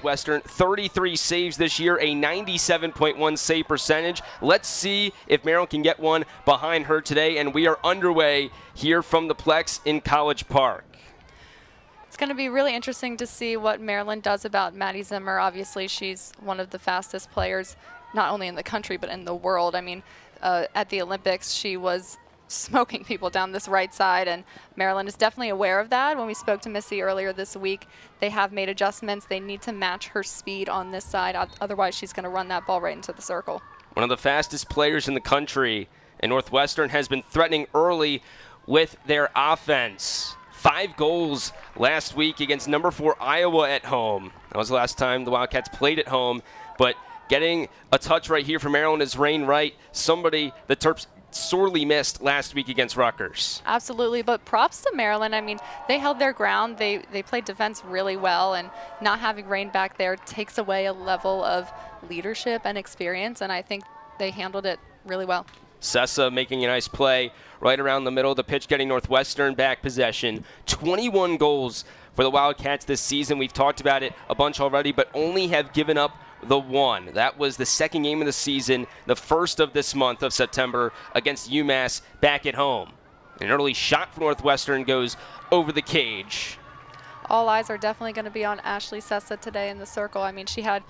Northwestern. 33 saves this year, a 97.1 save percentage. Let's see if Maryland can get one behind her today, and we are underway here from the Plex in College Park. It's going to be really interesting to see what Maryland does about Maddie Zimmer. Obviously, she's one of the fastest players, not only in the country, but in the world. I mean, at the Olympics, she was smoking people down this right side, and Maryland is definitely aware of that. When we spoke to Missy earlier this week, they have made adjustments. They need to match her speed on this side. Otherwise, she's going to run that ball right into the circle. One of the fastest players in the country, and Northwestern has been threatening early with their offense. 5 goals last week against number 4 Iowa at home. That was the last time the Wildcats played at home, but getting a touch right here from Maryland is Rain Wright, somebody the Terps sorely missed last week against Rutgers. Absolutely, but props to Maryland. I mean, they held their ground. They played defense really well, and not having Rain back there takes away a level of leadership and experience, and I think they handled it really well. Sessa making a nice play right around the middle of the pitch, getting Northwestern back possession. 21 goals for the Wildcats this season. We've talked about it a bunch already, but only have given up the 1. That was the second game of the season, the first of this month of September against UMass back at home. An early shot for Northwestern goes over the cage. All eyes are definitely going to be on Ashley Sessa today in the circle. I mean, she had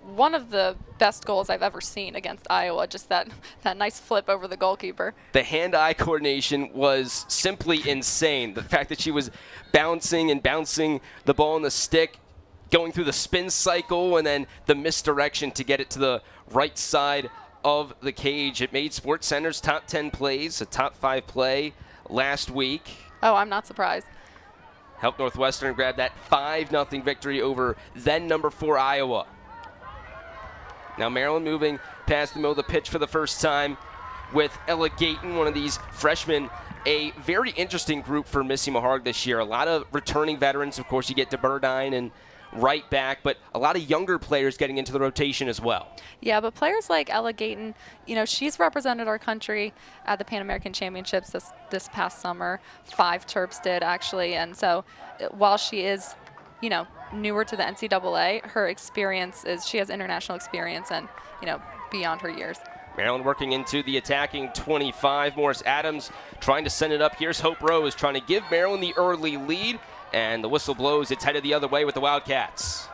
one of the best goals I've ever seen against Iowa, just that nice flip over the goalkeeper. The hand-eye coordination was simply insane. The fact that she was bouncing the ball on the stick, going through the spin cycle, and then the misdirection to get it to the right side of the cage. It made SportsCenter's top 10 plays, a top 5 play last week. Oh, I'm not surprised. Helped Northwestern grab that 5-0 victory over then number 4 Iowa. Now Maryland moving past the middle of the pitch for the first time with Ella Gayton, one of these freshmen. A very interesting group for Missy Maharg this year. A lot of returning veterans. Of course, you get DeBurdine and right back, but a lot of younger players getting into the rotation as well. Yeah, but players like Ella Gayton, you know, she's represented our country at the Pan American Championships this past summer. 5 Terps did, actually. And so while she is, you know, newer to the NCAA, her experience is, she has international experience and, you know, beyond her years. Maryland working into the attacking 25. Morris Adams trying to send it up. Here's Hope Rose trying to give Maryland the early lead, and the whistle blows. It's headed the other way with the Wildcats.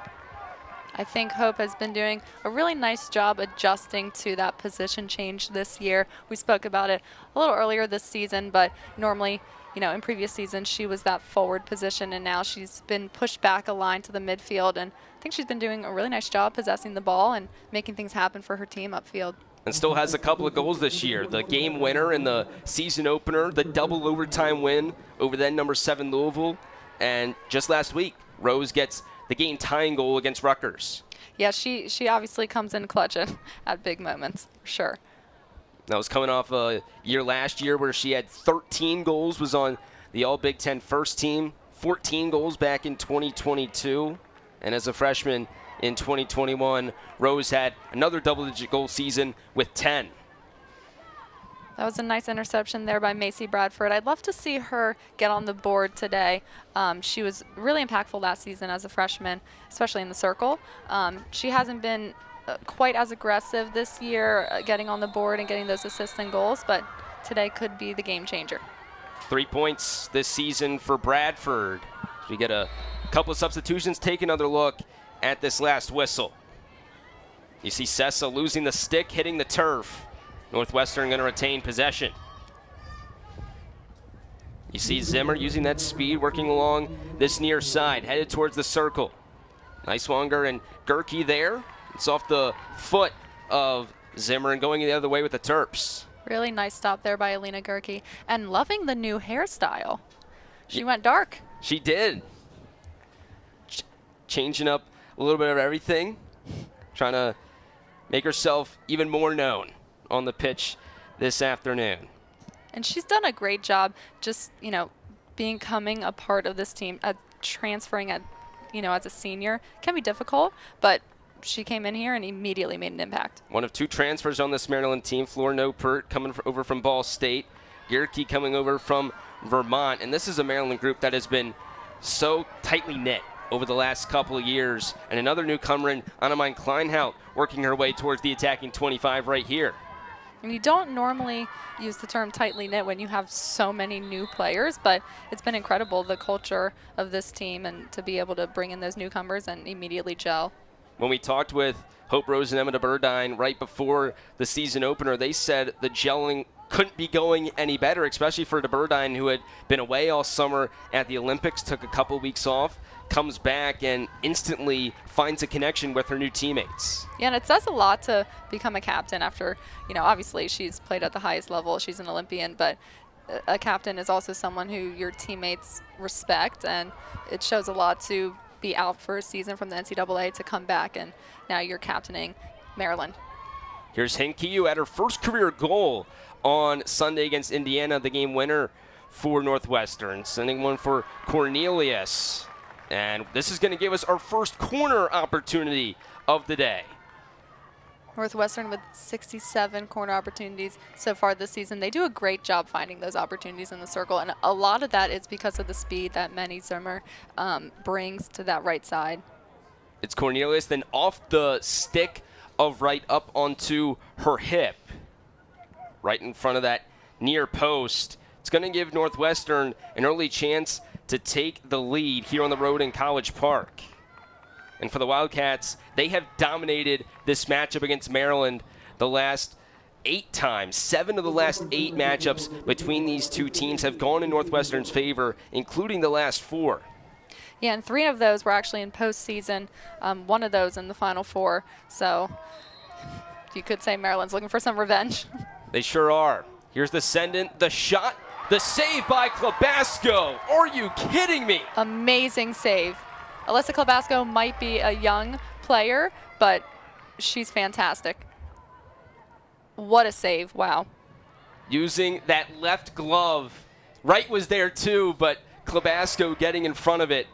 I think Hope has been doing a really nice job adjusting to that position change this year. We spoke about it a little earlier this season, but normally, you know, in previous seasons, she was that forward position, and now she's been pushed back a line to the midfield, and I think she's been doing a really nice job possessing the ball and making things happen for her team upfield. And still has a couple of goals this year. The game winner in the season opener, the double overtime win over then number 7 Louisville, and just last week, Rose gets the game tying goal against Rutgers. Yeah, she obviously comes in clutch at big moments, for sure. That was coming off a year last year where she had 13 goals, was on the All-Big Ten first team, 14 goals back in 2022. And as a freshman in 2021, Rose had another double-digit goal season with 10. That was a nice interception there by Macy Bradford. I'd love to see her get on the board today. She was really impactful last season as a freshman, especially in the circle. She hasn't been quite as aggressive this year getting on the board and getting those assists and goals, but today could be the game changer. 3 points this season for Bradford. We get a couple of substitutions. Take another look at this last whistle. You see Sessa losing the stick, hitting the turf. Northwestern going to retain possession. You see Zimmer using that speed, working along this near side, headed towards the circle. Niswanger and Gerke there. It's off the foot of Zimmer and going the other way with the Terps. Really nice stop there by Alina Gerke. And loving the new hairstyle. She went dark. She did. Changing up a little bit of everything. Trying to make herself even more known on the pitch this afternoon. And she's done a great job just, you know, becoming a part of this team, transferring at, you know, as a senior. Can be difficult, but she came in here and immediately made an impact. One of 2 transfers on this Maryland team. Flor Nopert coming over from Ball State. Gerke coming over from Vermont. And this is a Maryland group that has been so tightly knit over the last couple of years. And another newcomer in Annemine Kleinhout working her way towards the attacking 25 right here. And you don't normally use the term tightly knit when you have so many new players, but it's been incredible, the culture of this team, and to be able to bring in those newcomers and immediately gel. When we talked with Hope Rose and Emma DeBurdine right before the season opener, they said the gelling couldn't be going any better, especially for DeBurdine, who had been away all summer at the Olympics, took a couple weeks off, comes back and instantly finds a connection with her new teammates. Yeah, and it says a lot to become a captain after, obviously she's played at the highest level, she's an Olympian, but a captain is also someone who your teammates respect, and it shows a lot to be out for a season from the NCAA to come back, and now you're captaining Maryland. Here's Hinkiyu at her first career goal on Sunday against Indiana, the game winner for Northwestern, sending one for Cornelius. And this is going to give us our first corner opportunity of the day. Northwestern with 67 corner opportunities so far this season. They do a great job finding those opportunities in the circle, and a lot of that is because of the speed that Manny Zimmer brings to that right side. It's Cornelius, then off the stick of right up onto her hip, right in front of that near post. It's going to give Northwestern an early chance to take the lead here on the road in College Park. And for the Wildcats, they have dominated this matchup against Maryland the last 8 times. 7 of the last 8 matchups between these two teams have gone in Northwestern's favor, including the last 4. Yeah, and 3 of those were actually in postseason, 1 of those in the Final Four. So you could say Maryland's looking for some revenge. They sure are. Here's the send-in, the shot, the save by Klobasco. Are you kidding me? Amazing save. Alyssa Klobasco might be a young player, but she's fantastic. What a save, wow. Using that left glove. Wright was there too, but Klobasco getting in front of it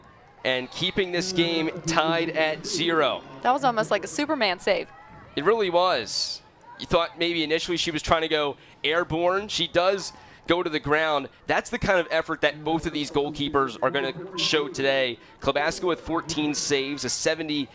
and keeping this game tied at 0. That was almost like a Superman save. It really was. You thought maybe initially she was trying to go airborne. She does go to the ground. That's the kind of effort that both of these goalkeepers are going to show today. Klobasco with 14 saves, a 70%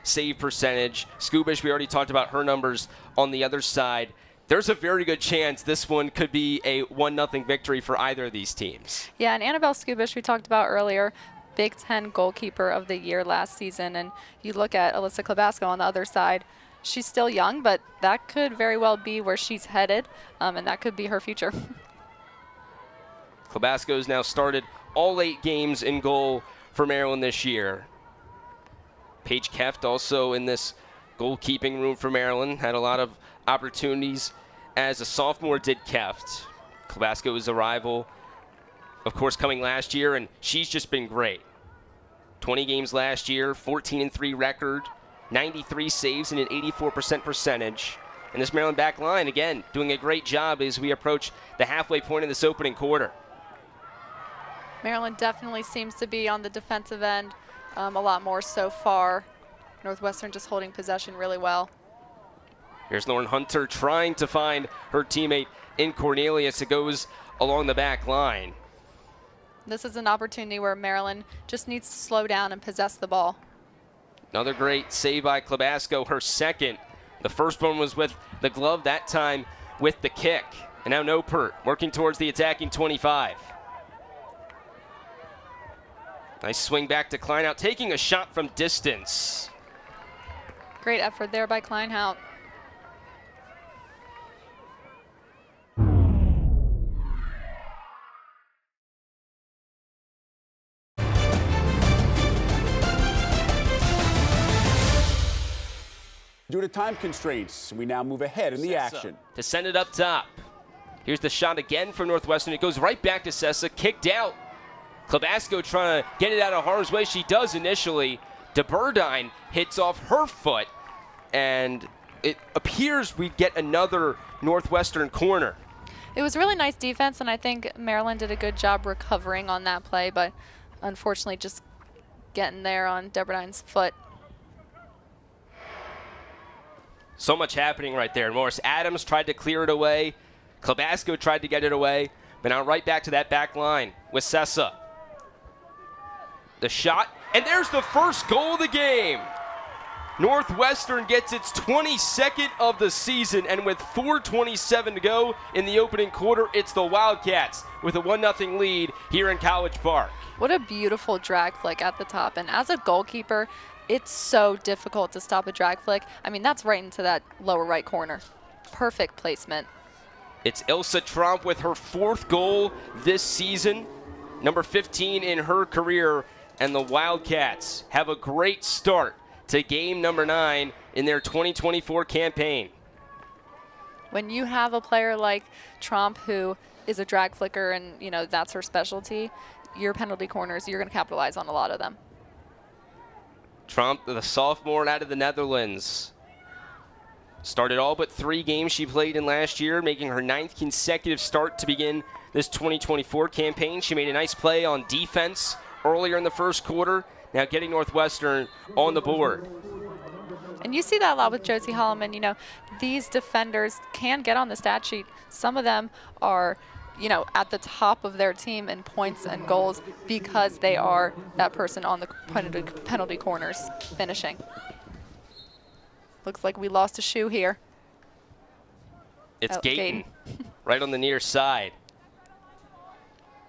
save percentage. Skubish, we already talked about her numbers on the other side. There's a very good chance this one could be a 1-0 victory for either of these teams. Yeah, and Annabelle Skubish, we talked about earlier, Big Ten goalkeeper of the year last season. And you look at Alyssa Klobasco on the other side. She's still young, but that could very well be where she's headed, and that could be her future. Klobasco's now started all 8 games in goal for Maryland this year. Paige Keft also in this goalkeeping room for Maryland. Had a lot of opportunities as a sophomore, did Keft. Klobasco's arrival, of course, coming last year, and she's just been great. 20 games last year, 14-3 record, 93 saves and an 84% percentage. And this Maryland back line, again, doing a great job as we approach the halfway point in this opening quarter. Maryland definitely seems to be on the defensive end a lot more so far. Northwestern just holding possession really well. Here's Lauren Hunter trying to find her teammate in Cornelius. It goes along the back line. This is an opportunity where Maryland just needs to slow down and possess the ball. Another great save by Klobasco, her second. The first one was with the glove, that time with the kick. And now Nopert working towards the attacking 25. Nice swing back to Kleinhout, taking a shot from distance. Great effort there by Kleinhout. Due to time constraints, we now move ahead in the action. To send it up top. Here's the shot again from Northwestern. It goes right back to Sessa, kicked out. Klobasco trying to get it out of harm's way. She does initially. DeBurdine hits off her foot, and it appears we'd get another Northwestern corner. It was really nice defense, and I think Maryland did a good job recovering on that play, but unfortunately just getting there on DeBurdine's foot. So much happening right there. Morris Adams tried to clear it away. Klobasco tried to get it away. But now right back to that back line with Sessa. The shot And there's the first goal of the game. Northwestern gets its 22nd of the season, and with 4:27 to go in the opening quarter, it's the Wildcats with a 1-0 lead here in College Park. What a beautiful drag flick at the top. And as a goalkeeper, it's so difficult to stop a drag flick. I mean, that's right into that lower right corner. Perfect placement. It's Ilsa Tromp with her 4th goal this season, number 15 in her career, and the Wildcats have a great start to game number 9 in their 2024 campaign. When you have a player like Tromp who is a drag flicker and, you know, that's her specialty, your penalty corners, you're going to capitalize on a lot of them. Tromp, the sophomore out of the Netherlands, started all but 3 games she played in last year, making her 9th consecutive start to begin this 2024 campaign. She made a nice play on defense earlier in the first quarter, now getting Northwestern on the board. And you see that a lot with Josie Holloman. You know, these defenders can get on the stat sheet. Some of them are, you know, at the top of their team in points and goals because they are that person on the penalty corners finishing. Looks like we lost a shoe here. It's Gayton, right on the near side.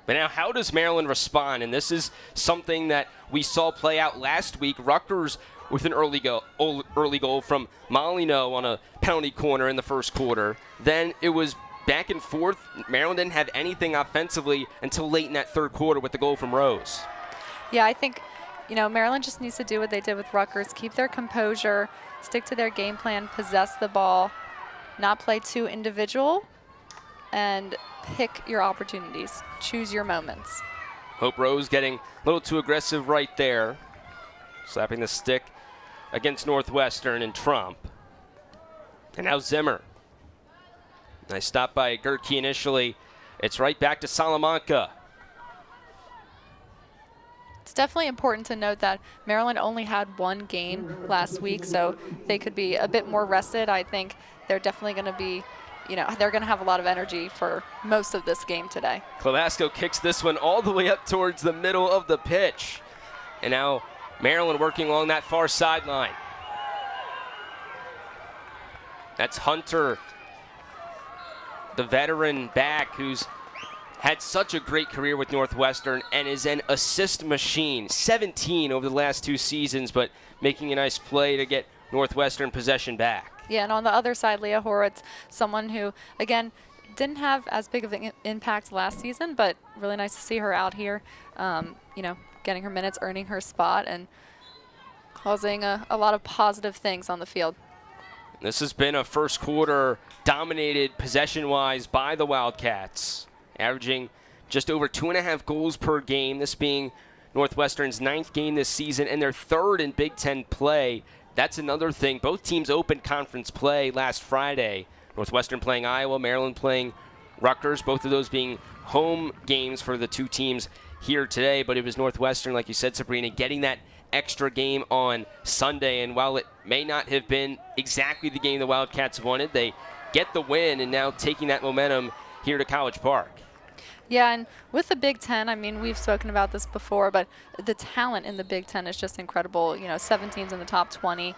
But now, how does Maryland respond? And this is something that we saw play out last week. Rutgers with an early goal from Molyneux on a penalty corner in the first quarter. Then it was back and forth. Maryland didn't have anything offensively until late in that third quarter with the goal from Rose. Yeah, I think, you know, Maryland just needs to do what they did with Rutgers, keep their composure, stick to their game plan, possess the ball, not play too individual, and pick your opportunities. Choose your moments. Hope Rose getting a little too aggressive right there. Slapping the stick against Northwestern and Trump. And now Zimmer. Nice stop by Gerke initially. It's right back to Salamanca. It's definitely important to note that Maryland only had 1 game last week, so they could be a bit more rested. I think they're definitely going to be, you know, they're going to have a lot of energy for most of this game today. Clavasco kicks this one all the way up towards the middle of the pitch. And now Maryland working along that far sideline. That's Hunter, the veteran back who's had such a great career with Northwestern and is an assist machine. 17 over the last 2 seasons, but making a nice play to get Northwestern possession back. Yeah, and on the other side, Leah Horowitz, someone who, again, didn't have as big of an impact last season, but really nice to see her out here, you know, getting her minutes, earning her spot, and causing a lot of positive things on the field. This has been a first quarter dominated possession-wise by the Wildcats, averaging just over 2.5 goals per game, this being Northwestern's 9th game this season and their 3rd in Big Ten play. That's another thing. Both teams opened conference play last Friday. Northwestern playing Iowa, Maryland playing Rutgers, both of those being home games for the 2 teams here today. But it was Northwestern, like you said, Sabrina, getting that extra game on Sunday. And while it may not have been exactly the game the Wildcats wanted, they get the win and now taking that momentum here to College Park. Yeah, and with the Big Ten, I mean, we've spoken about this before, but the talent in the Big Ten is just incredible. You know, 7 teams in the top 20.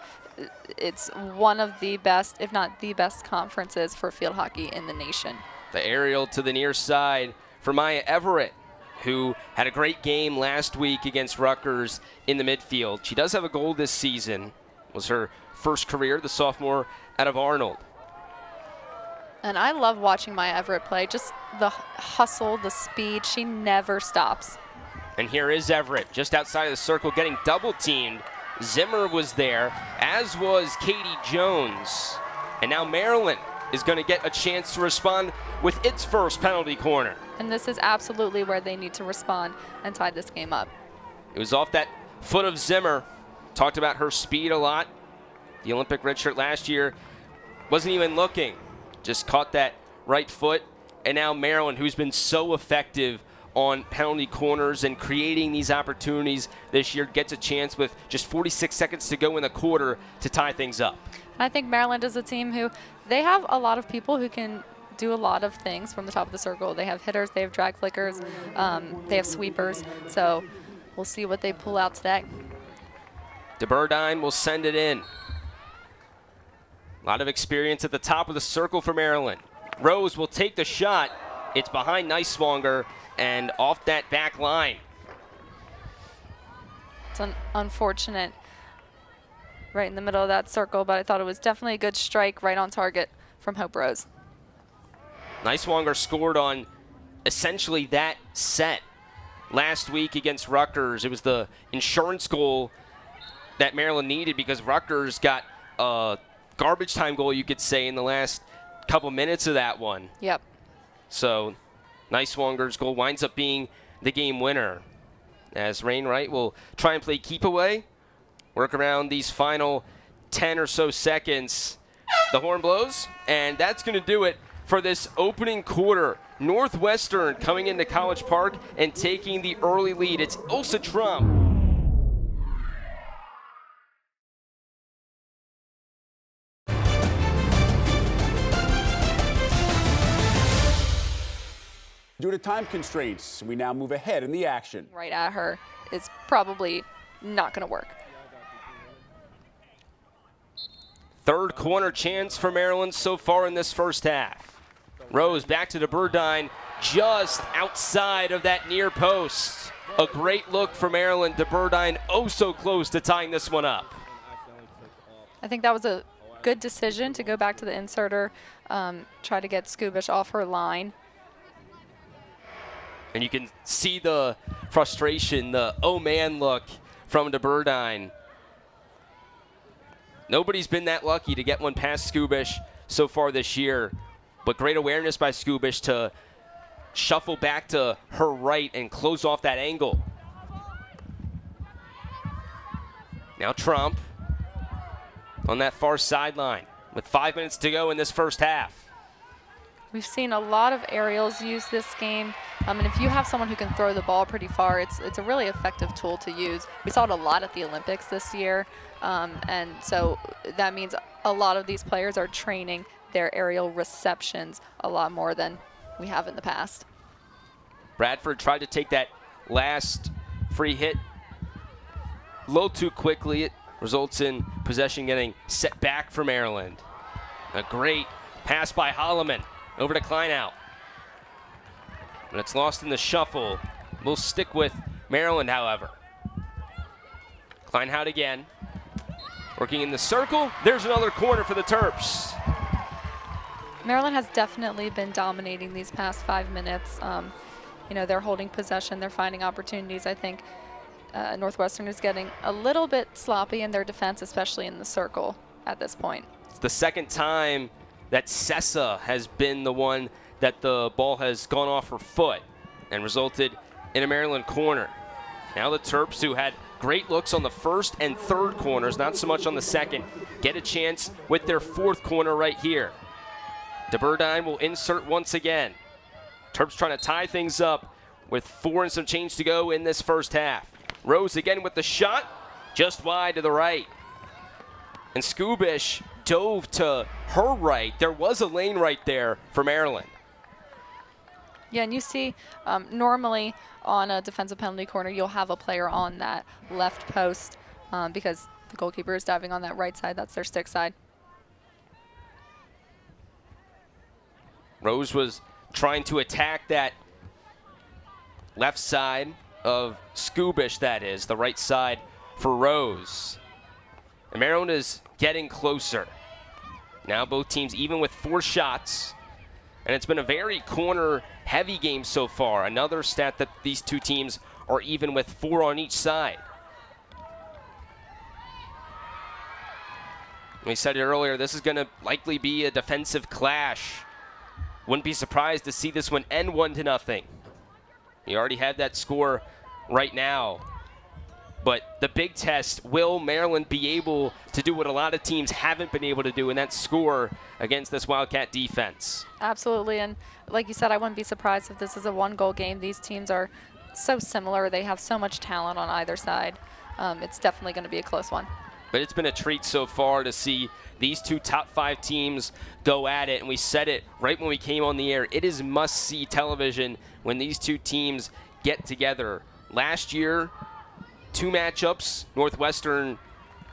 It's one of the best, if not the best, conferences for field hockey in the nation. The aerial to the near side for Maya Everett, who had a great game last week against Rutgers in the midfield. She does have a goal this season. It was her first career, the sophomore out of Arnold. And I love watching Maya Everett play. Just the hustle, the speed. She never stops. And here is Everett, just outside of the circle, getting double-teamed. Zimmer was there, as was Katie Jones. And now Maryland is going to get a chance to respond with its first penalty corner. And this is absolutely where they need to respond and tie this game up. It was off that foot of Zimmer. Talked about her speed a lot. The Olympic redshirt last year wasn't even looking. Just caught that right foot. And now Maryland, who's been so effective on penalty corners and creating these opportunities this year, gets a chance with just 46 seconds to go in the quarter to tie things up. I think Maryland is a team who, they have a lot of people who can do a lot of things from the top of the circle. They have hitters, they have drag flickers, they have sweepers. So we'll see what they pull out today. DeBurdine will send it in. A lot of experience at the top of the circle for Maryland. Rose will take the shot. It's behind Niswonger and off that back line. It's unfortunate right in the middle of that circle, but I thought it was definitely a good strike right on target from Hope Rose. Niswonger scored on essentially that set last week against Rutgers. It was the insurance goal that Maryland needed because Rutgers got a garbage time goal, you could say, in the last couple minutes of that one. Yep. So Niswonger's goal winds up being the game winner, as Rainwright will try and play keep away, work around these final 10 or so seconds. The horn blows, and that's going to do it for this opening quarter. Northwestern coming into College Park and taking the early lead. It's Ilsa Trump. Due to time constraints, we now move ahead in the action. Right at her is probably not going to work. Third corner chance for Maryland so far in this first half. Rose back to DeBurdine, just outside of that near post. A great look for Maryland. DeBurdine oh so close to tying this one up. I think that was a good decision to go back to the inserter, try to get Skubish off her line. And you can see the frustration, the oh man look from DeBurdine. Nobody's been that lucky to get one past Skubish so far this year, but great awareness by Skubish to shuffle back to her right and close off that angle. Now Trump on that far sideline with 5 minutes to go in this first half. We've seen a lot of aerials used this game, and if you have someone who can throw the ball pretty far, it's a really effective tool to use. We saw it a lot at the Olympics this year, and so that means a lot of these players are training their aerial receptions a lot more than we have in the past. Bradford tried to take that last free hit a little too quickly. It results in possession getting set back for Maryland. A great pass by Holloman over to Kleinout. But it's lost in the shuffle. We'll stick with Maryland, however. Kleinout again. Working in the circle. There's another corner for the Terps. Maryland has definitely been dominating these past 5 minutes. You know, they're holding possession. They're finding opportunities. I think Northwestern is getting a little bit sloppy in their defense, especially in the circle at this point. It's the second time that Sessa has been the one that the ball has gone off her foot and resulted in a Maryland corner. Now the Terps, who had great looks on the first and third corners, not so much on the second, get a chance with their fourth corner right here. DeBurdine will insert once again. Terps trying to tie things up with 4 and some change to go in this first half. Rose again with the shot, just wide to the right. And Skubish dove to her right. There was a lane right there for Maryland. Yeah, and you see normally on a defensive penalty corner, you'll have a player on that left post because the goalkeeper is diving on that right side. That's their stick side. Rose was trying to attack that left side of Skubish, that is, the right side for Rose. And Maryland is getting closer. Now both teams even with 4 shots. And it's been a very corner-heavy game so far. Another stat that these two teams are even with 4 on each side. We said it earlier, this is going to likely be a defensive clash. Wouldn't be surprised to see this one end 1-0. You already have that score right now. But the big test, will Maryland be able to do what a lot of teams haven't been able to do, and that's score against this Wildcat defense? Absolutely, and like you said, I wouldn't be surprised if this is a 1-goal game. These teams are so similar. They have so much talent on either side. It's definitely going to be a close one. But it's been a treat so far to see these two top 5 teams go at it, and we said it right when we came on the air. It is must-see television when these two teams get together. Last year, 2 matchups. Northwestern,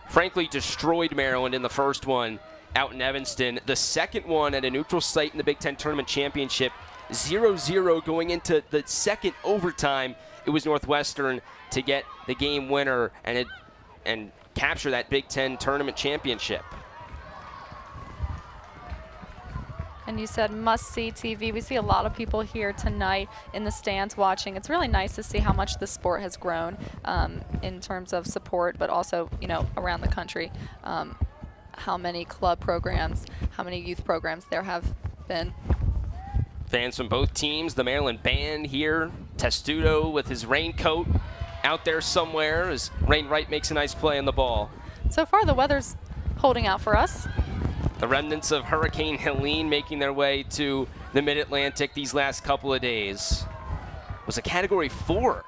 frankly, destroyed Maryland in the first one out in Evanston. The second one at a neutral site in the Big Ten Tournament Championship, 0-0 going into the second overtime. It was Northwestern to get the game winner and capture that Big Ten Tournament Championship. And you said must-see TV. We see a lot of people here tonight in the stands watching. It's really nice to see how much the sport has grown in terms of support, but also, you know, around the country. How many club programs, how many youth programs there have been. Fans from both teams, the Maryland band here, Testudo with his raincoat out there somewhere as Rainwright makes a nice play on the ball. So far the weather's holding out for us. The remnants of Hurricane Helene making their way to the Mid-Atlantic these last couple of days. It was a Category 4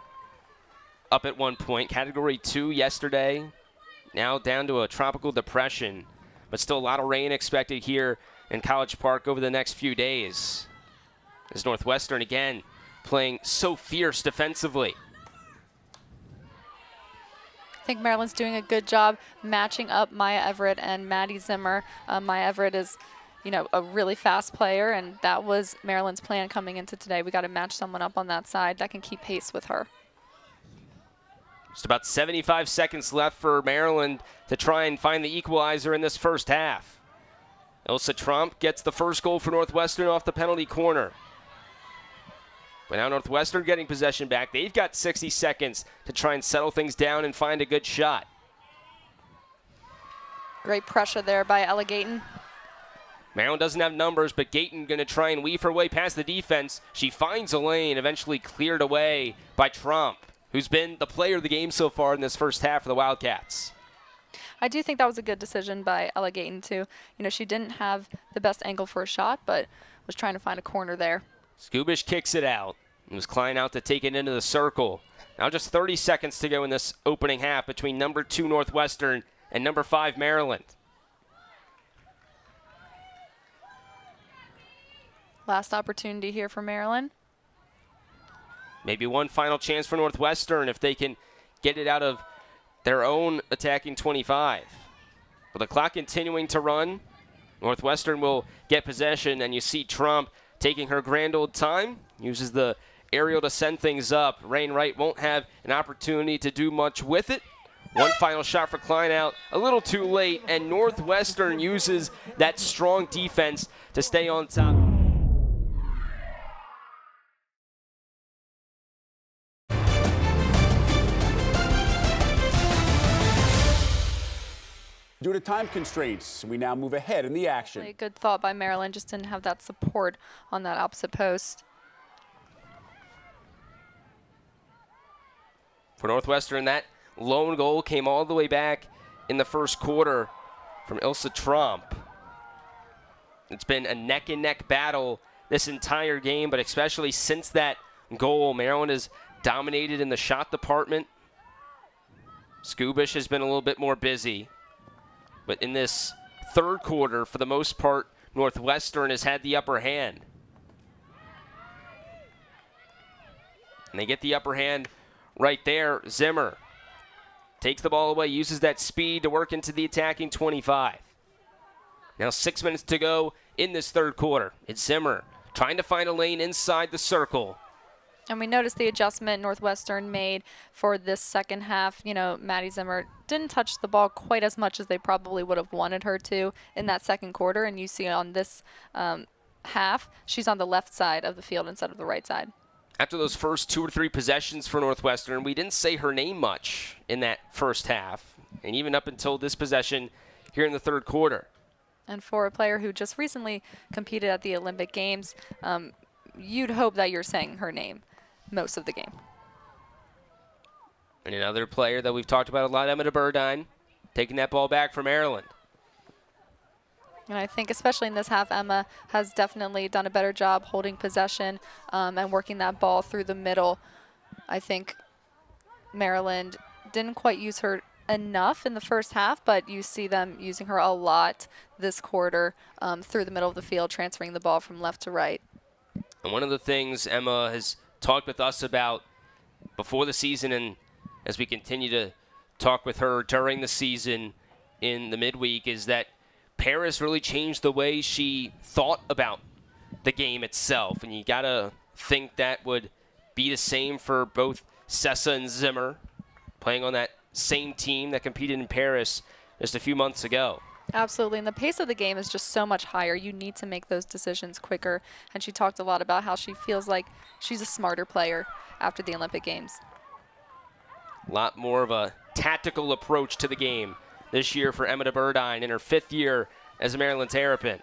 up at one point, Category 2 yesterday, now down to a tropical depression, but still a lot of rain expected here in College Park over the next few days. As Northwestern again playing so fierce defensively. I think Maryland's doing a good job matching up Maya Everett and Maddie Zimmer. Maya Everett is, you know, a really fast player, and that was Maryland's plan coming into today. We got to match someone up on that side that can keep pace with her. Just about 75 seconds left for Maryland to try and find the equalizer in this first half. Ilsa Trump gets the first goal for Northwestern off the penalty corner. But now Northwestern getting possession back. They've got 60 seconds to try and settle things down and find a good shot. Great pressure there by Ella Gayton. Maryland doesn't have numbers, but Gayton going to try and weave her way past the defense. She finds a lane, eventually cleared away by Trump, who's been the player of the game so far in this first half for the Wildcats. I do think that was a good decision by Ella Gayton, too. You know, she didn't have the best angle for a shot, but was trying to find a corner there. Skubish kicks it out. It was Klein out to take it into the circle. Now just 30 seconds to go in this opening half between number 2 Northwestern and number 5 Maryland. Last opportunity here for Maryland. Maybe one final chance for Northwestern if they can get it out of their own attacking 25. With the clock continuing to run, Northwestern will get possession, and you see Trump taking her grand old time, uses the aerial to send things up. Rainwright won't have an opportunity to do much with it. One final shot for Klein out, a little too late, and Northwestern uses that strong defense to stay on top. Due to time constraints, we now move ahead in the action. A good thought by Maryland, just didn't have that support on that opposite post. For Northwestern, that lone goal came all the way back in the first quarter from Ilsa Trump. It's been a neck-and-neck battle this entire game, but especially since that goal, Maryland has dominated in the shot department. Skubish has been a little bit more busy. But in this third quarter, for the most part, Northwestern has had the upper hand. And they get the upper hand right there. Zimmer takes the ball away, uses that speed to work into the attacking 25. Now 6 minutes to go in this third quarter. It's Zimmer trying to find a lane inside the circle. And we noticed the adjustment Northwestern made for this second half. You know, Maddie Zimmer didn't touch the ball quite as much as they probably would have wanted her to in that second quarter. And you see on this half, she's on the left side of the field instead of the right side. After those first 2 or 3 possessions for Northwestern, we didn't say her name much in that first half, and even up until this possession here in the third quarter. And for a player who just recently competed at the Olympic Games, you'd hope that you're saying her name most of the game. And another player that we've talked about a lot, Emma Burdine, taking that ball back for Maryland. And I think especially in this half, Emma has definitely done a better job holding possession and working that ball through the middle. I think Maryland didn't quite use her enough in the first half, but you see them using her a lot this quarter through the middle of the field, transferring the ball from left to right. And one of the things Emma has talked with us about before the season and as we continue to talk with her during the season in the midweek, is that Paris really changed the way she thought about the game itself. And you got to think that would be the same for both Sessa and Zimmer, playing on that same team that competed in Paris just a few months ago. Absolutely, and the pace of the game is just so much higher. You need to make those decisions quicker, and she talked a lot about how she feels like she's a smarter player after the Olympic Games. A lot more of a tactical approach to the game this year for Emma DeBurdine in her 5th year as a Maryland Terrapin.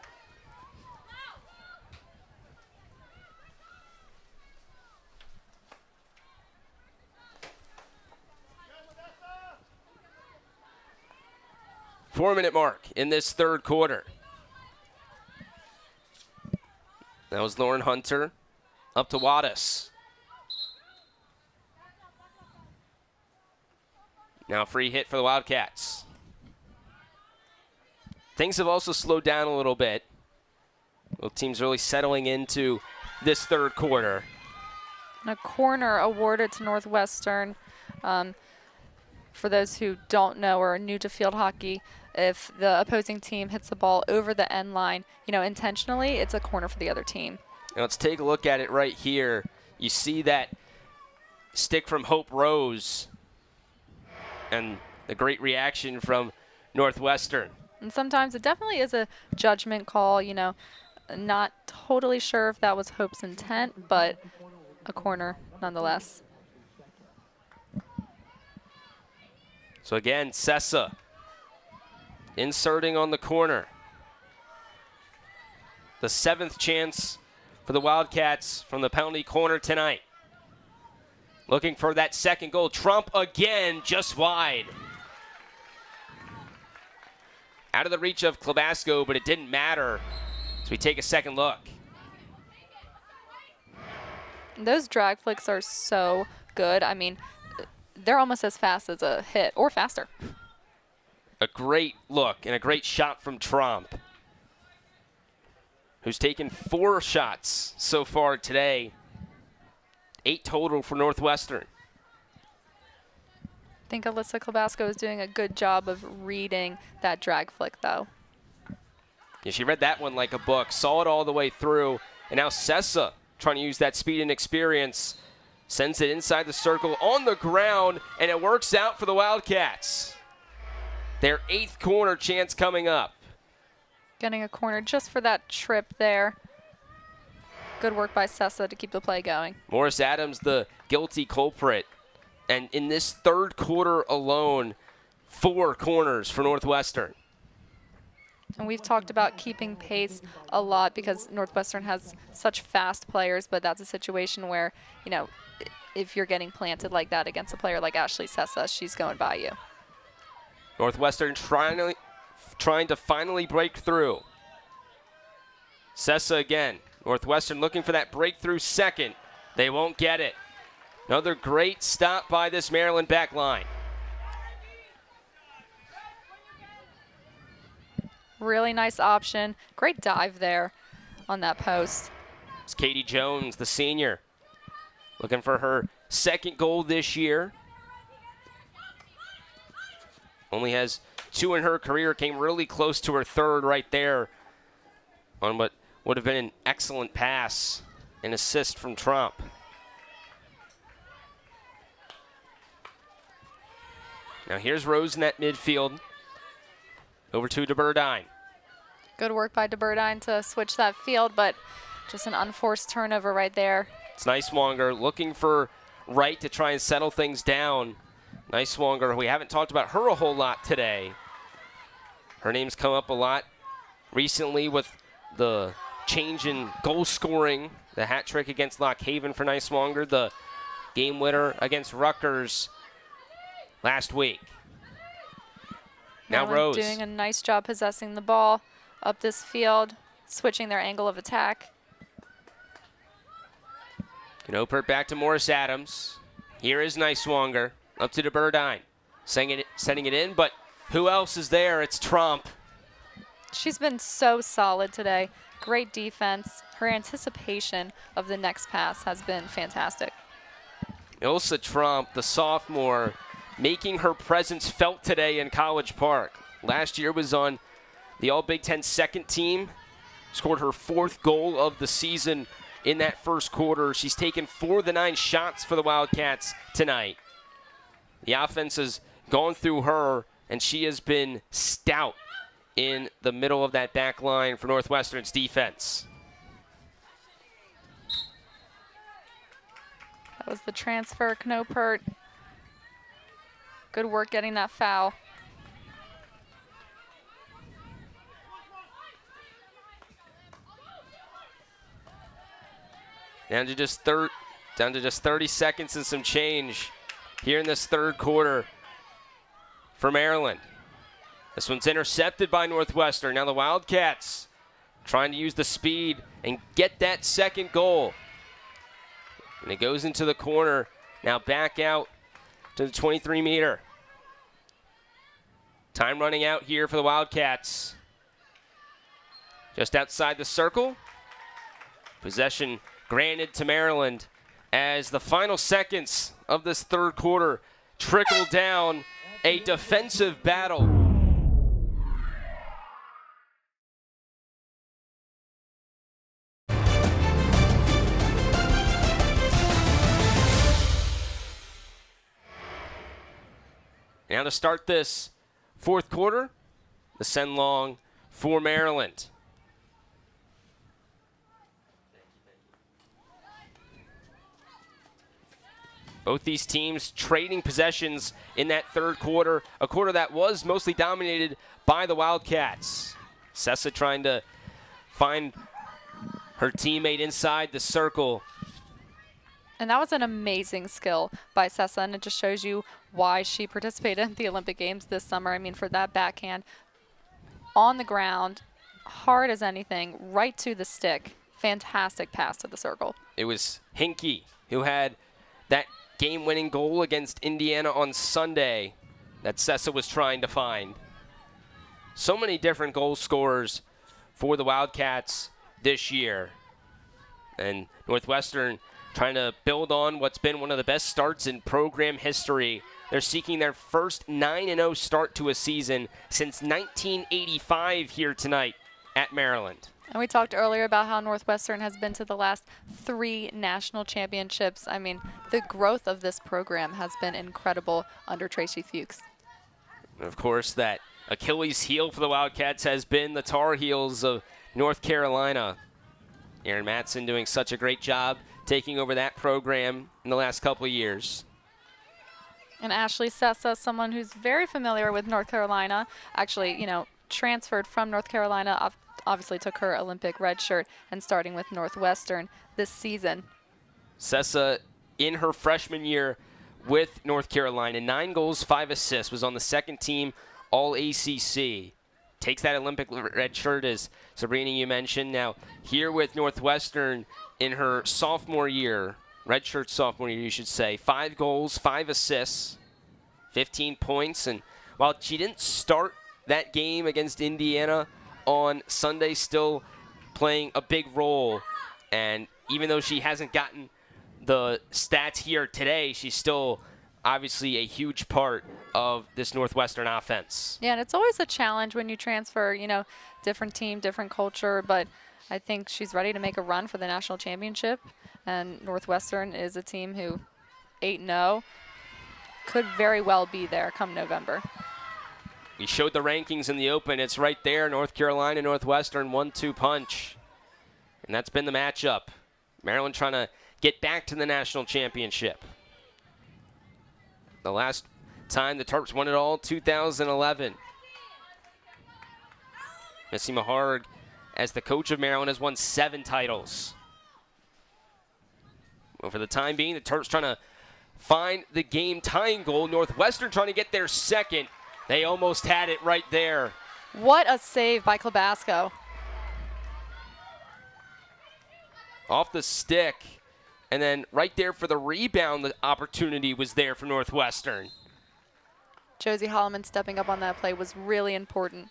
Four-minute mark in this third quarter. That was Lauren Hunter up to Wattis. Now free hit for the Wildcats. Things have also slowed down a little bit. Both teams really settling into this third quarter. And a corner awarded to Northwestern. For those who don't know or are new to field hockey, if the opposing team hits the ball over the end line, intentionally, it's a corner for the other team. Now let's take a look at it right here. You see that stick from Hope Rose and the great reaction from Northwestern. And sometimes it definitely is a judgment call, not totally sure if that was Hope's intent, but a corner nonetheless. So again, Sessa inserting on the corner. The 7th chance for the Wildcats from the penalty corner tonight. Looking for that second goal. Trump again, just wide. Out of the reach of Klobasco, but it didn't matter. So we take a second look. Those drag flicks are so good. I mean, they're almost as fast as a hit, or faster. A great look and a great shot from Trump, who's taken 4 shots so far today. 8 total for Northwestern. I think Alyssa Klobasco is doing a good job of reading that drag flick, though. Yeah, she read that one like a book, saw it all the way through, and now Sessa trying to use that speed and experience. Sends it inside the circle on the ground, and it works out for the Wildcats. Their 8th corner chance coming up. Getting a corner just for that trip there. Good work by Sessa to keep the play going. Morris Adams, the guilty culprit. And in this third quarter alone, 4 corners for Northwestern. And we've talked about keeping pace a lot because Northwestern has such fast players, but that's a situation where, if you're getting planted like that against a player like Ashley Sessa, she's going by you. Northwestern trying to finally break through. Sessa again. Northwestern looking for that breakthrough second. They won't get it. Another great stop by this Maryland back line. Really nice option. Great dive there on that post. It's Katie Jones, the senior, looking for her 2nd goal this year. Only has 2 in her career. Came really close to her 3rd right there on what would have been an excellent pass and assist from Trump. Now here's Rose in that midfield. Over to DeBurdine. Good work by DeBurdine to switch that field, but just an unforced turnover right there. It's Niswonger looking for Wright to try and settle things down. Niswonger, we haven't talked about her a whole lot today. Her name's come up a lot recently with the change in goal scoring, the hat trick against Lock Haven for Niswonger, the game winner against Rutgers last week. Now Rose doing a nice job possessing the ball up this field, switching their angle of attack. Can open it back to Morris Adams. Here is Niswonger up to DeBurdine, setting it in, but who else is there? It's Trump. She's been so solid today. Great defense. Her anticipation of the next pass has been fantastic. Ilsa Trump, the sophomore, making her presence felt today in College Park. Last year was on the All-Big Ten second team. Scored her 4th goal of the season in that first quarter. She's taken 4 of the 9 shots for the Wildcats tonight. The offense has gone through her, and she has been stout in the middle of that back line for Northwestern's defense. That was the transfer, Knopert. Good work getting that foul. Down to just 30 seconds and some change here in this third quarter for Maryland. This one's intercepted by Northwestern. Now the Wildcats trying to use the speed and get that second goal. And it goes into the corner. Now back out to the 23-meter. Time running out here for the Wildcats. Just outside the circle. Possession granted to Maryland as the final seconds of this third quarter trickle down a defensive battle. Now to start this fourth quarter, the send long for Maryland. Both these teams trading possessions in that third quarter, a quarter that was mostly dominated by the Wildcats. Sept trying to find her teammate inside the circle. And that was an amazing skill by Sept, and it just shows you why she participated in the Olympic Games this summer. I mean, for that backhand, on the ground, hard as anything, right to the stick. Fantastic pass to the circle. It was Hinkie who had that game-winning goal against Indiana on Sunday that Sept was trying to find. So many different goal scorers for the Wildcats this year. And Northwestern trying to build on what's been one of the best starts in program history. They're seeking their first 9-0 start to a season since 1985 here tonight at Maryland. And we talked earlier about how Northwestern has been to the last 3 national championships. I mean, the growth of this program has been incredible under Tracy Fuchs. Of course, that Achilles heel for the Wildcats has been the Tar Heels of North Carolina. Aaron Matson doing such a great job taking over that program in the last couple of years. And Ashley Sept, someone who's very familiar with North Carolina, actually, transferred from North Carolina, obviously took her Olympic red shirt and starting with Northwestern this season. Sept, in her freshman year with North Carolina, 9 goals, 5 assists, was on the second team All-ACC. Takes that Olympic red shirt, as Sabrina, you mentioned. Now, here with Northwestern in her sophomore year, redshirt sophomore year, you should say, 5 goals, 5 assists, 15 points. And while she didn't start that game against Indiana on Sunday, still playing a big role. And even though she hasn't gotten the stats here today, she's still obviously a huge part of this Northwestern offense. Yeah, and it's always a challenge when you transfer, different team, different culture, but I think she's ready to make a run for the national championship, and Northwestern is a team who 8-0 could very well be there come November. We showed the rankings in the open. It's right there, North Carolina, Northwestern, 1-2 punch. And that's been the matchup. Maryland trying to get back to the national championship. The last time the Terps won it all, 2011. Missy Maharg, as the coach of Maryland, has won 7 titles. Well, for the time being, the Terps trying to find the game-tying goal. Northwestern trying to get their second. They almost had it right there. What a save by Klobasco. Off the stick. And then right there for the rebound, the opportunity was there for Northwestern. Josie Holloman stepping up on that play was really important.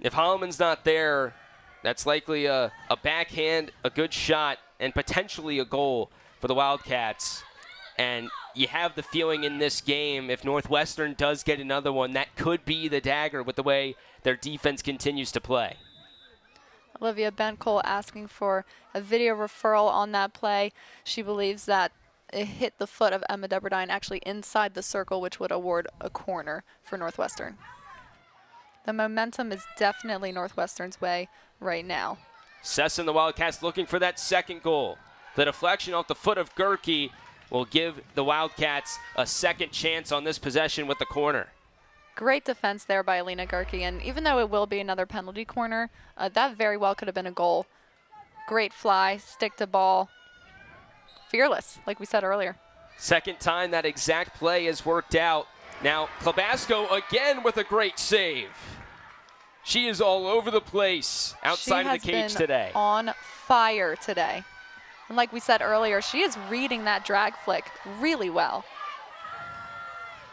If Holloman's not there, that's likely a backhand, a good shot, and potentially a goal for the Wildcats. And you have the feeling in this game, if Northwestern does get another one, that could be the dagger with the way their defense continues to play. Olivia Bencole asking for a video referral on that play. She believes that it hit the foot of Emma Debordine actually inside the circle, which would award a corner for Northwestern. The momentum is definitely Northwestern's way right now. Sept and the Wildcats looking for that second goal. The deflection off the foot of Gerke will give the Wildcats a second chance on this possession with the corner. Great defense there by Alina Gerke, and even though it will be another penalty corner, that very well could have been a goal. Great fly, stick to ball. Fearless, like we said earlier. Second time that exact play has worked out. Now, Klobasco again with a great save. She is all over the place outside of the cage today. On fire today. And like we said earlier, she is reading that drag flick really well.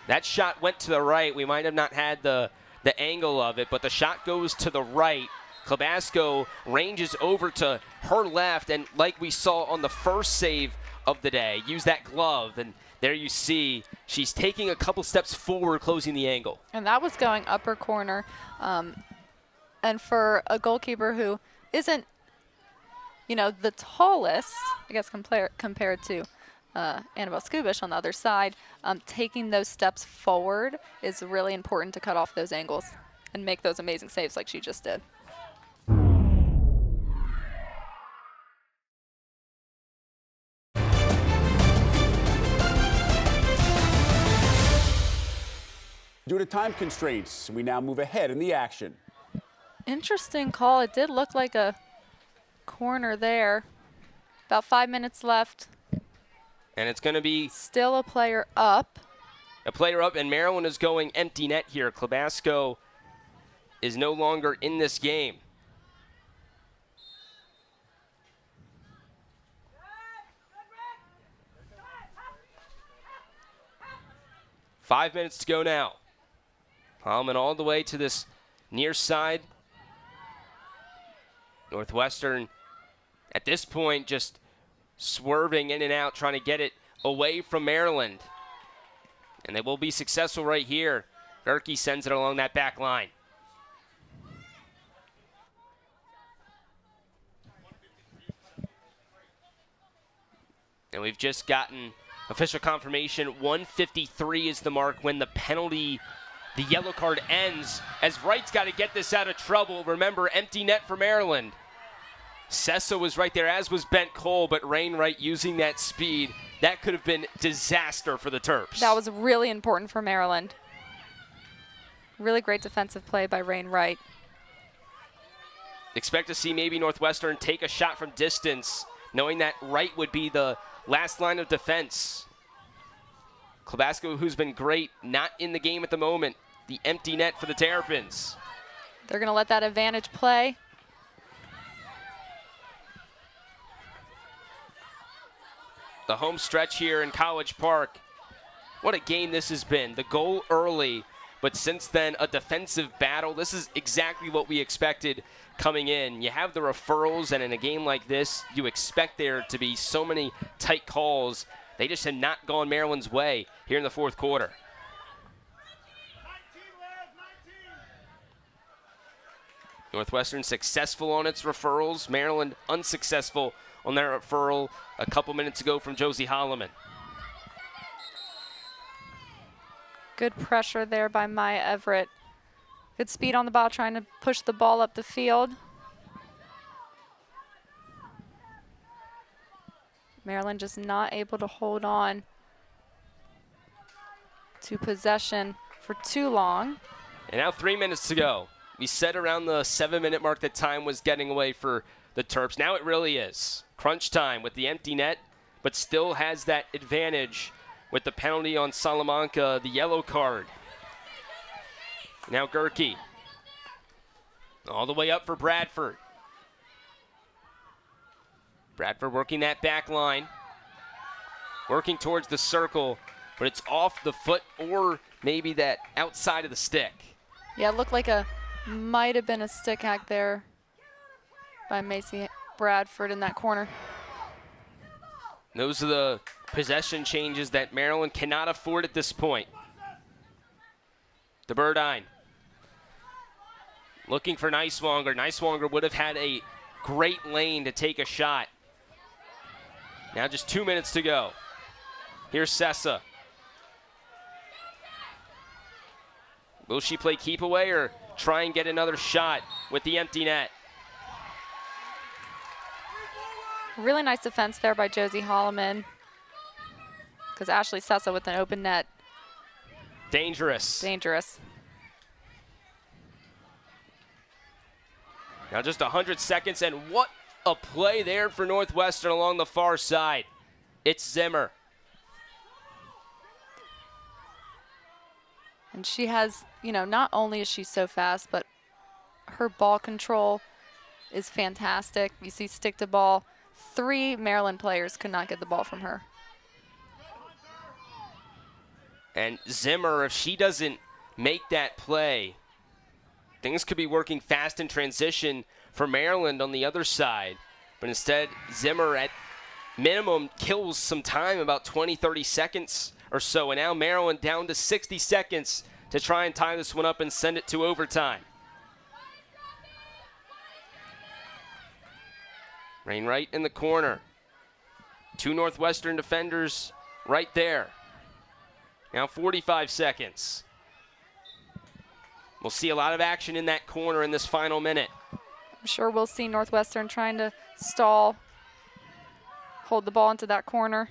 That shot went to the right. We might have not had the angle of it, but the shot goes to the right. Klobasco ranges over to her left, and like we saw on the first save of the day, use that glove, and there you see she's taking a couple steps forward, closing the angle. And that was going upper corner. And for a goalkeeper who isn't, you know, the tallest, I guess, compared to Annabelle Skubish on the other side, taking those steps forward is really important to cut off those angles and make those amazing saves like she just did. Due to time constraints, we now move ahead in the action. Interesting call. It did look like a corner there. About 5 minutes left. And it's going to be still a player up. A player up, and Maryland is going empty net here. Klobasco is no longer in this game. Five minutes to go now. Holman all the way to this near side. Northwestern, at this point, just swerving in and out, trying to get it away from Maryland. And they will be successful right here. Gerke sends it along that back line. And we've just gotten official confirmation. 1:53 is the mark when the penalty, the yellow card ends, as Wright's got to get this out of trouble. Remember, empty net for Maryland. Sessa was right there, as was Bent Cole, but Rain Wright using that speed. That could have been disaster for the Terps. That was really important for Maryland. Really great defensive play by Rain Wright. Expect to see maybe Northwestern take a shot from distance, knowing that Wright would be the last line of defense. Klobasco, who's been great, not in the game at the moment. The empty net for the Terrapins. They're going to let that advantage play. The home stretch here in College Park. What a game this has been. The goal early, but since then, a defensive battle. This is exactly what we expected coming in. You have the referrals, and in a game like this, you expect there to be so many tight calls. They just had not gone Maryland's way here in the fourth quarter. Northwestern successful on its referrals. Maryland unsuccessful on their referral a couple minutes ago from Josie Holloman. Good pressure there by Maya Everett. Good speed on the ball, trying to push the ball up the field. Maryland just not able to hold on to possession for too long. And now 3 minutes to go. We said around the 7-minute mark that time was getting away for the Terps. Now it really is. Crunch time with the empty net, but still has that advantage with the penalty on Salamanca, the yellow card. Now Gerke. All the way up for Bradford. Bradford working that back line. Working towards the circle, but it's off the foot or maybe that outside of the stick. Yeah, it looked like might have been a stick hack there by Macy Bradford in that corner. Those are the possession changes that Maryland cannot afford at this point. The Burdine looking for Niswonger. Niswonger would have had a great lane to take a shot. Now just 2 minutes to go. Here's Sessa. Will she play keep away or try and get another shot with the empty net? Really nice defense there by Josie Holloman, because Ashley Sessa with an open net. Dangerous. Dangerous. Now just 100 seconds, and what a play there for Northwestern along the far side. It's Zimmer. And she has, you know, not only is she so fast, but her ball control is fantastic. You see stick to ball. 3 Maryland players could not get the ball from her. And Zimmer, if she doesn't make that play, things could be working fast in transition for Maryland on the other side. But instead, Zimmer at minimum kills some time, about 20, 30 seconds or so. And now Maryland down to 60 seconds to try and tie this one up and send it to overtime. Rainwright in the corner. 2 Northwestern defenders right there. Now 45 seconds. We'll see a lot of action in that corner in this final minute. I'm sure we'll see Northwestern trying to stall, hold the ball into that corner.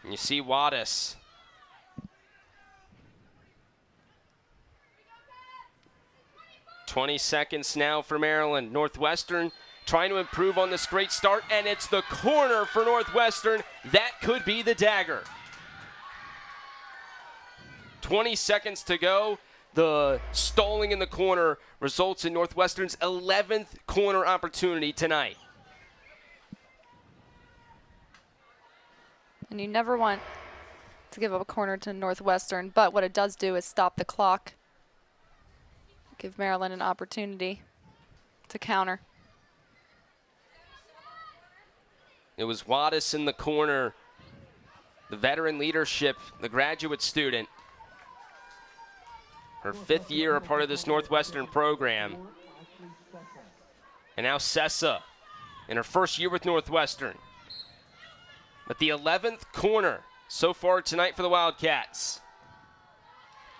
And you see Wattis. "20 seconds now for Maryland. Northwestern trying to improve on this great start, and it's the corner for Northwestern. That could be the dagger. 20 seconds to go. The stalling in the corner results in Northwestern's 11th corner opportunity tonight. And you never want to give up a corner to Northwestern, but what it does do is stop the clock. Give Maryland an opportunity to counter. It was Wattis in the corner, the veteran leadership, the graduate student. Her 5th year a part of this Northwestern program. And now Sessa in her 1st year with Northwestern. But the 11th corner so far tonight for the Wildcats.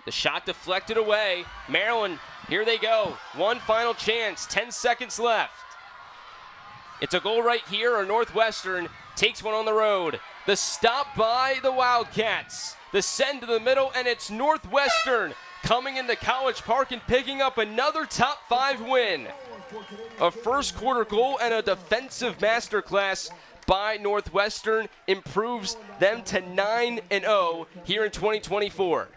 The shot deflected away. Maryland, here they go. One final chance, 10 seconds left. It's a goal right here, or Northwestern takes one on the road. The stop by the Wildcats. The send to the middle, and it's Northwestern coming into College Park and picking up another top 5 win. A first quarter goal and a defensive masterclass by Northwestern improves them to 9-0 here in 2024.